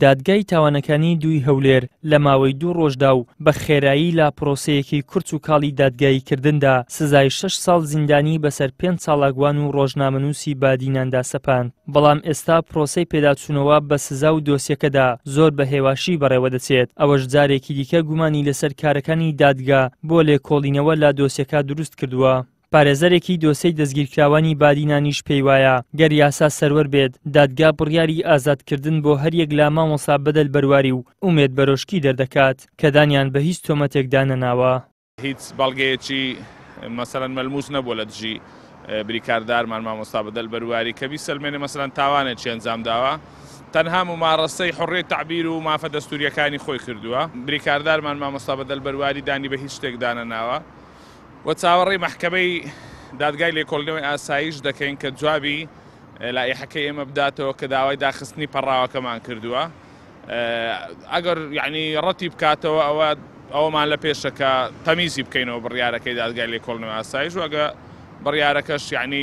دادگای تاوانەکانی دووی هەولێر لە ماوەی 2 ڕۆژدا و بە خێرایی لا پرۆسەیەکی کورت و کاڵی دادگاییکردندا سزای 6 ساڵ زیندانی بەسەر 5 ساڵاگوان و ڕۆژنامەنووسی بادیناندا سەپاند. بەڵام ئێستا پرۆسەی پێداچوونەوە بە سزا و دۆسیەکەدا زۆر بە هێواشی بەڕێوە دەچێت. ئەوەش جارێکی دیکە گومانی لەسەر کارەکانی دادگا بۆ لێکۆڵینەوە لا دۆسیەکە دروست کردووە. پارێزەرێکی دۆسەی دەستگیرکراوانی بادینانیش پێی وایە گەر یاسا سەروەر بێت دادگا بڕیاری ئازادکردن بۆ هەریەک لا مامۆستا بەدەل بەرواری و ئومێد بەرۆشکی دەردەکات کە دانیان بە هیچ تۆمەتێکدا نەناوە. هیچ بەڵگەیەکی مەسەلەن مەلموس نەبووە لە دژی بریکاردارمان مامۆستا بەدەل بەرواری کە بیسەلمێنێ مەسەلەن تاوانێکی ئەنجام داوە تەنها ممارەسەی حڕیەت تعبیر و مافە دەستوریەکانی خۆی کردووە. بریکاردارمان مامۆستا بەدەل بەرواری دانی بە هیچ شتێکدا نەناوە و چاوەڕێی مەحکەمەی دادگای لێکۆڵینەوەی ئاسایش دەکەین کە جوابی لایحەکەی ئێمە بداتەوە کە داوای داخستنی پەڕاوەکەمان کردووە. ئەگەر یعنی ڕەتی بکاتەوە ئەوەمان لە پێشەکە تەمیزی بکەینەوە بڕیارەکەی دادگای لێکۆڵینەوەی ئاسایش و ئەگە بڕیارەکەش یعنی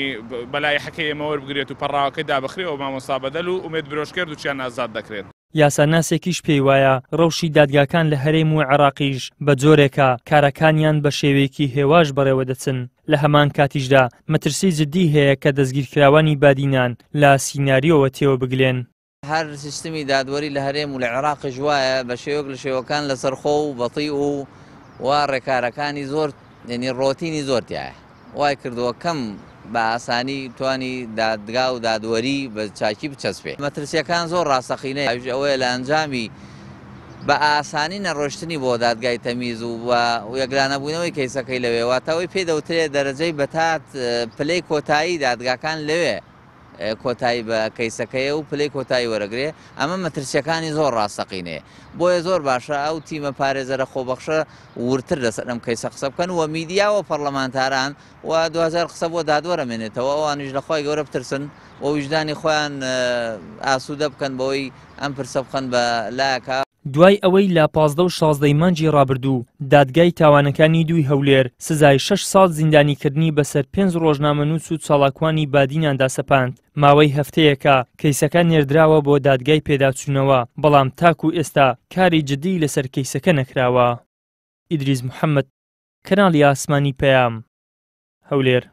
بە لایحەکەی ئێمە وەربگرێت و پەڕاوەکەی دابخرێەوە مامۆستا بەدەل و ئومێد برۆشکرد و چیان ئازاد دەکرێت. یاساناسێکیش پێی وایە ڕەوشی دادگاکان لە هەرێم و عێراقیش بە جۆرێکە کارەکانیان بە شێوەیەکی هێواش بەڕێوە دەچن. لە هەمان کاتیشدا مەترسی جددی هەیە کە دەستگیرکراوانی بادینان لە سیناریۆوە تێوە بگلێن. هەر سیستمی دادوەری لە هەرێم و لە عێراقیش وایە بە شێوەیەک لە شێوەکان لەسەرخۆ و بەڵتی و وا ڕێکارەکانی زۆر یعنی ڕۆتینی زۆر تایە وای کردووە کەم بە ئاسانی توانی دادگا و دادوەری بە چاکی بچەسپێ. مەترسیەکان زۆر ڕاستەقینەیە ئەوەیە لە ئەنجامی بە ئاسانی نەڕۆشتنی بۆ دادگای تەمیز و یەکلانەبوونەوەی کەیسەکەی لەوێ واتەوەی پێدەوترێت دەرەجەی بەتات پلەی کۆتایی دادگاکان لەوێ کۆتایی بە کەیسەکەیە و پلەی کۆتایی وەرەگرێ. ئەمە مەترسیەکانی زۆر ڕاستەقینەیە بۆیە زۆر باشە ئەو تیمە پارێزەرە خۆبەخشە ورتر لەسەر ئەم کەیسە قسە بکەن و میدیا و پەرلەمانتاران و 2000 قسە بۆ دادوەرەمێنێتەوە ئەوانیش لە خۆی گەورە بترسن و وجدانی خۆیان ئاسوودە بکەن بەوەی ئەم پرسە بخەن بە لایەکە. دوای ئەوەی لا 15 و 16 مانجی ڕابردوو دادگای تاوانەکانی دووی هەولێر سزای 6 ساڵ زیندانیکردنی بەسەر 5 ڕۆژنامەنووس و چاڵاکوانی بادیناندا سەپاند. ماوەی هەفتەیەکە کەیسەکە نێردراوە بۆ دادگای پێداچوونەوە بەڵام تاکو ئێستا کاری جددی لەسەر کەیسەکە نەکراوە. ئیدریس محەممەد، کەناڵی ئاسمانی پەیام، هەولێر.